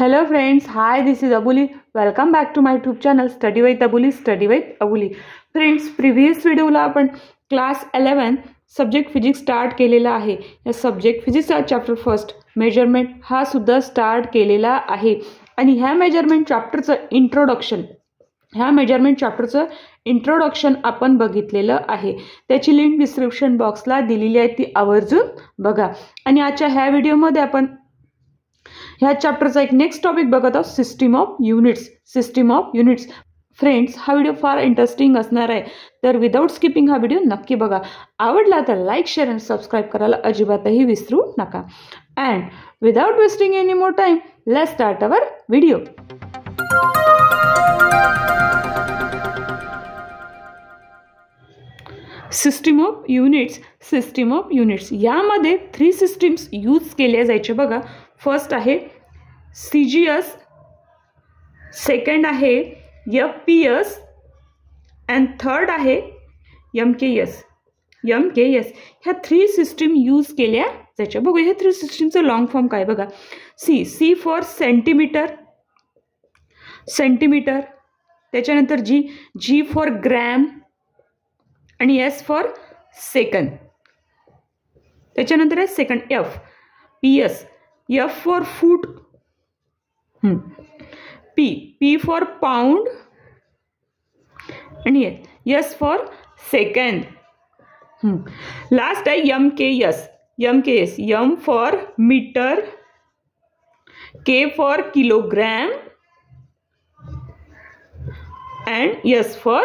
Hello friends, hi, this is Abuli. Welcome back to my YouTube channel Study with Abuli, Study with Abuli. Friends, previous व्हिडिओला आपण class 11 subject physics start केलेला आहे. या subject फिजिक्सचा chapter first measurement हा सुद्धा start केलेला आहे आणि ह्या मेजरमेंट चॅप्टरचं इंट्रोडक्शन आपण बघितलेलं आहे. त्याची लिंक डिस्क्रिप्शन बॉक्सला दिलेली आहे, ती आवर्जून बघा. आणि आजच्या ह्या व्हिडिओमध्ये आपण ह्या चॅप्टरचा एक नेक्स्ट टॉपिक बघत आहोत, सिस्टीम ऑफ युनिट्स. फ्रेंड्स, हा व्हिडिओ फार इंटरेस्टिंग असणार आहे, तर विदाउट स्किपिंग हा व्हिडिओ नक्की बघा. आवडला तर लाईक, शेअर आणि सबस्क्राईब करायला अजिबातही विसरू नका. And without wasting any more time, let's start our video. System of units यामध्ये 3 सिस्टीम्स यूज केल्या जायचे बघा. फर्स्ट आहे CGS, सेकंड आहे FPS अँड थर्ड आहे MKS. ह्या 3 सिस्टीम यूज केल्या जायच्या. बघू ह्या 3 सिस्टीमचं लॉंग फॉर्म काय बघा. C फॉर सेंटीमीटर, त्याच्यानंतर G फॉर ग्रॅम आणि S फॉर सेकंड. त्याच्यानंतर आहे second PS, F for foot, P for pound आणि S फॉर सेकंड. लास्ट आहे MKS, M for metre, K for kilogram and S for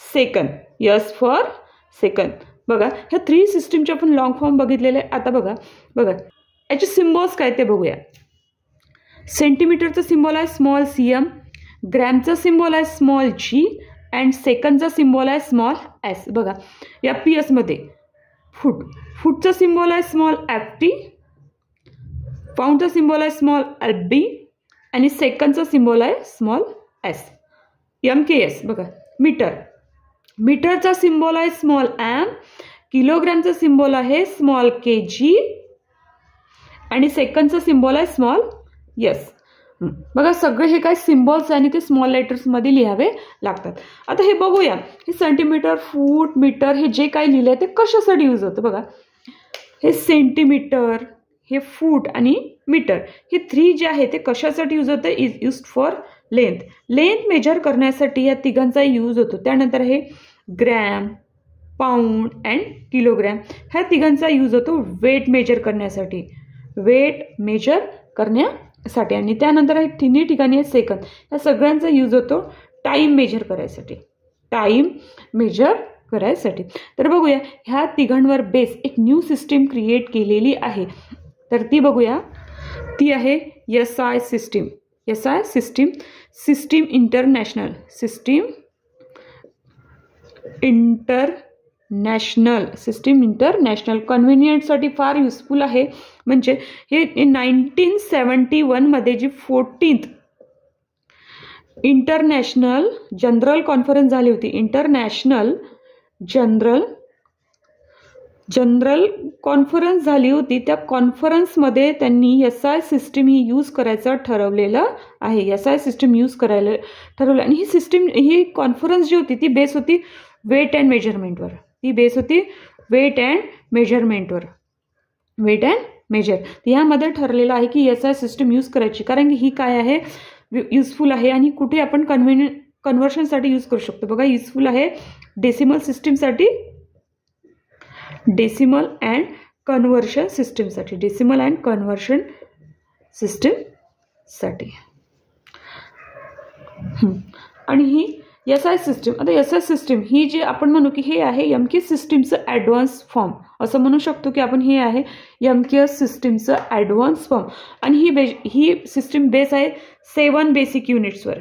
second. बघा ह्या 3 सिस्टीमचे आपण लॉंग फॉर्म बघितलेले. आता बघा याचे सिम्बॉल्स काय ते बघूया. सेंटीमीटरचा सिम्बॉल आहे स्मॉल cm, ग्रॅमचा सिम्बॉल आहे स्मॉल g अँड सेकंडचा सिम्बॉल आहे स्मॉल s. बघा या PS मध्ये फूटचा सिम्बॉल आहे स्मॉल ft, पाऊंडचा सिम्बॉल आहे स्मॉल lb आणि सेकंडचा सिम्बॉल आहे स्मॉल s. MKS बघा मीटरचा सिम्बॉल आहे स्मॉल m, किलोग्रॅमचा सिम्बॉल आहे स्मॉल kg आणि सेकंडचा सिम्बॉल आहे स्मॉल s. बघा सगळे हे काय सिम्बॉल्स आणि ते स्मॉल लेटर्समध्ये लिहावे लागतात. आता हे बघूया, हे सेंटीमीटर, फूट, मीटर हे जे काही लिहिलं आहे ते कशासाठी यूज होतं. बघा हे सेंटीमीटर, हे फूट आणि मीटर हे 3 जे आहे ते कशासाठी यूज होतं. Is used for length major करण्यासाठी या तिघांचा यूज होतो. त्यानंतर हे ग्रॅम, पाऊंड अँड किलोग्रॅम ह्या तिघांचा यूज होतो वेट मेजर करण्यासाठी आणि त्यानंतर हे 3 ठिकाणी आहे सेकंद. या सगळ्यांचा यूज होतो टाइम मेजर करायसाठी. तर बघूया ह्या तिघांवर बेस एक न्यू सिस्टीम क्रिएट केलेली आहे, तर ती बघूया. ती आहे SI सिस्टीम. सिस्टीम इंटरनॅशनल कन्व्हिनियंटसाठी फार युजफुल आहे. म्हणजे हे 1971 मध्ये जी 14th इंटरनॅशनल जनरल कॉन्फरन्स झाली होती. इंटरनॅशनल जनरल कॉन्फरन्स झाली होती. त्या कॉन्फरन्समध्ये त्यांनी SI सिस्टीम ही यूज करायचं ठरवलेलं आहे. आणि ही कॉन्फरन्स जी होती ती बेस होती वेट अँड मेजरमेंटवर. यामध्ये ठरलेलं आहे की SI सिस्टीम यूज करायची, कारण की ही काय आहे युजफुल आहे आणि कुठे आपण कन्व्हर्शनसाठी यूज करू शकतो. बघा युजफुल आहे डेसिमल अँड कन्व्हर्शन सिस्टीमसाठी. आणि ही SI सिस्टीम, आता SI सिस्टीम ही जी आपण म्हणू की हे आहे MKS सिस्टीमचं ॲडव्हान्स फॉर्म असं म्हणू शकतो की आपण हे आहे MKS सिस्टीमचं ॲडव्हान्स फॉर्म. आणि ही सिस्टीम बेस आहे 7 बेसिक युनिट्सवर.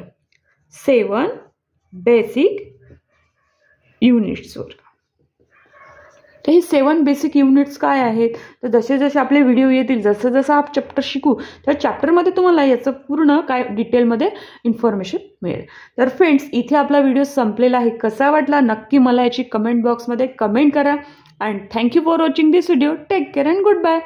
तर हे 7 बेसिक युनिट्स काय आहेत, तर जसे जसे आपले व्हिडिओ येतील, जसं हा चॅप्टर शिकू त्या चॅप्टरमध्ये तुम्हाला याचं पूर्ण काय डिटेलमध्ये इन्फॉर्मेशन मिळेल. तर फ्रेंड्स, इथे आपला व्हिडिओ संपलेला आहे. कसा वाटला नक्की मला याची कमेंट बॉक्समध्ये कमेंट करा. And thank you for watching this video. Take care and good bye.